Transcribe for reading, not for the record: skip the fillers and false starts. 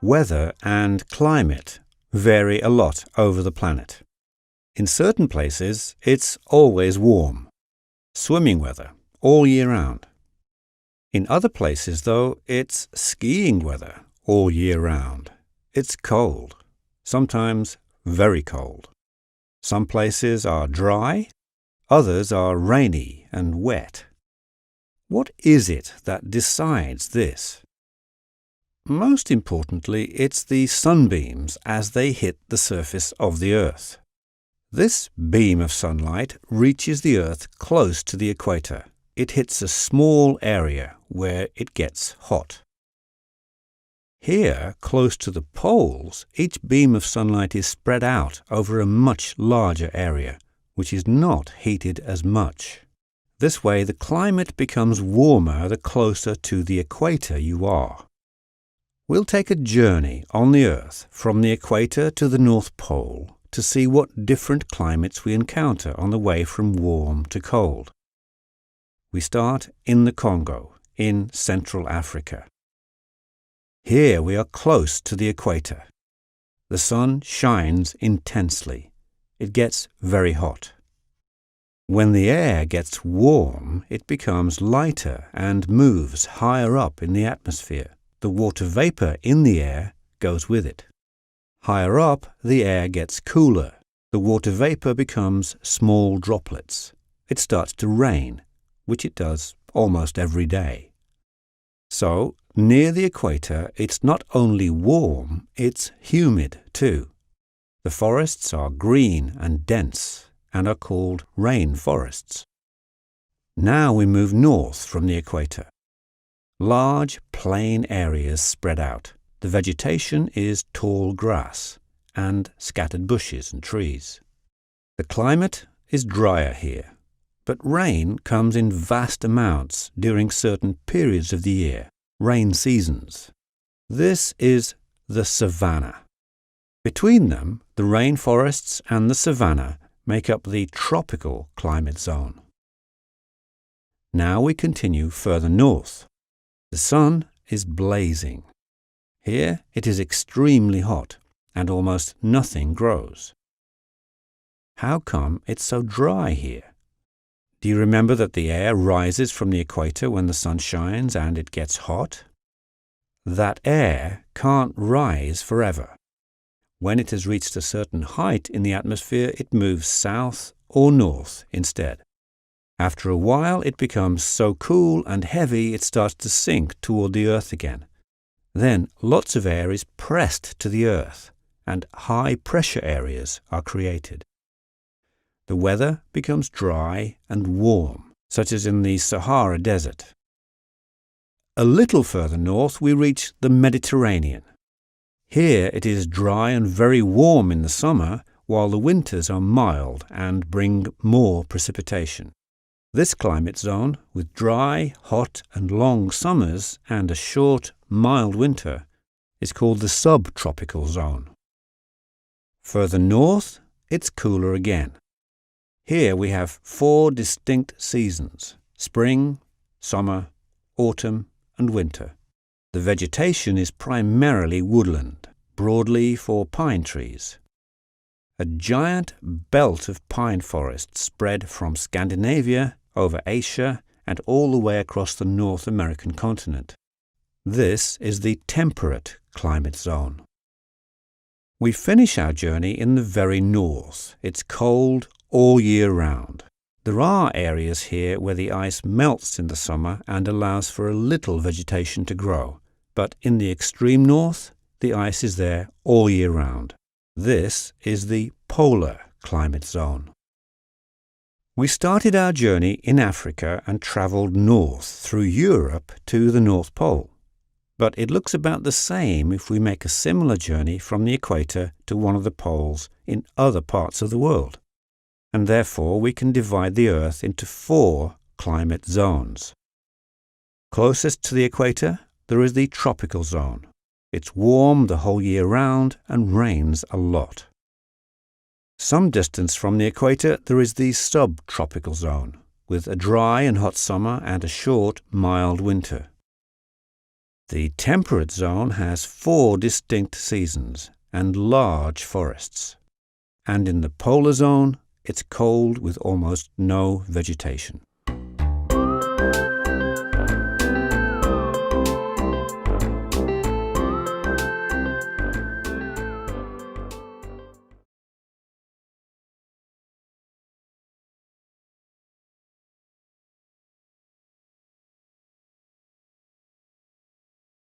Weather and climate vary a lot over the planet. In certain places, it's always warm, swimming weather all year round. In other places, though, it's skiing weather all year round. It's cold, sometimes very cold. Some places are dry, others are rainy and wet. What is it that decides this? Most importantly, it's the sunbeams as they hit the surface of the Earth. This beam of sunlight reaches the Earth close to the equator. It hits a small area where it gets hot. Here, close to the poles, each beam of sunlight is spread out over a much larger area, which is not heated as much. This way, the climate becomes warmer the closer to the equator you are. We'll take a journey on the Earth from the equator to the North Pole to see what different climates we encounter on the way from warm to cold. We start in the Congo, in Central Africa. Here we are close to the equator. The sun shines intensely. It gets very hot. When the air gets warm, it becomes lighter and moves higher up in the atmosphere. The water vapor in the air goes with it. Higher up, the air gets cooler. The water vapor becomes small droplets. It starts to rain, which it does almost every day. So, near the equator, it's not only warm, it's humid too. The forests are green and dense and are called rain forests. Now we move north from the equator. Large, plain areas spread out. The vegetation is tall grass and scattered bushes and trees. The climate is drier here, but rain comes in vast amounts during certain periods of the year, rain seasons. This is the savanna. Between them, the rainforests and the savanna make up the tropical climate zone. Now we continue further north. The sun is blazing. Here it is extremely hot and almost nothing grows. How come it's so dry here? Do you remember that the air rises from the equator when the sun shines and it gets hot? That air can't rise forever. When it has reached a certain height in the atmosphere, it moves south or north instead. After a while, it becomes so cool and heavy it starts to sink toward the Earth again. Then lots of air is pressed to the Earth, and high-pressure areas are created. The weather becomes dry and warm, such as in the Sahara Desert. A little further north, we reach the Mediterranean. Here it is dry and very warm in the summer, while the winters are mild and bring more precipitation. This climate zone, with dry, hot and long summers and a short, mild winter, is called the subtropical zone. Further north, it's cooler again. Here we have 4 distinct seasons: spring, summer, autumn and winter. The vegetation is primarily woodland, broadleaf or pine trees. A giant belt of pine forests spread from Scandinavia over Asia and all the way across the North American continent. This is the temperate climate zone. We finish our journey in the very north. It's cold all year round. There are areas here where the ice melts in the summer and allows for a little vegetation to grow. But in the extreme north, the ice is there all year round. This is the polar climate zone. We started our journey in Africa and travelled north through Europe to the North Pole. But it looks about the same if we make a similar journey from the equator to one of the poles in other parts of the world. And therefore we can divide the Earth into 4 climate zones. Closest to the equator, there is the tropical zone. It's warm the whole year round and rains a lot. Some distance from the equator, there is the subtropical zone, with a dry and hot summer and a short, mild winter. The temperate zone has 4 distinct seasons and large forests. And in the polar zone, it's cold with almost no vegetation.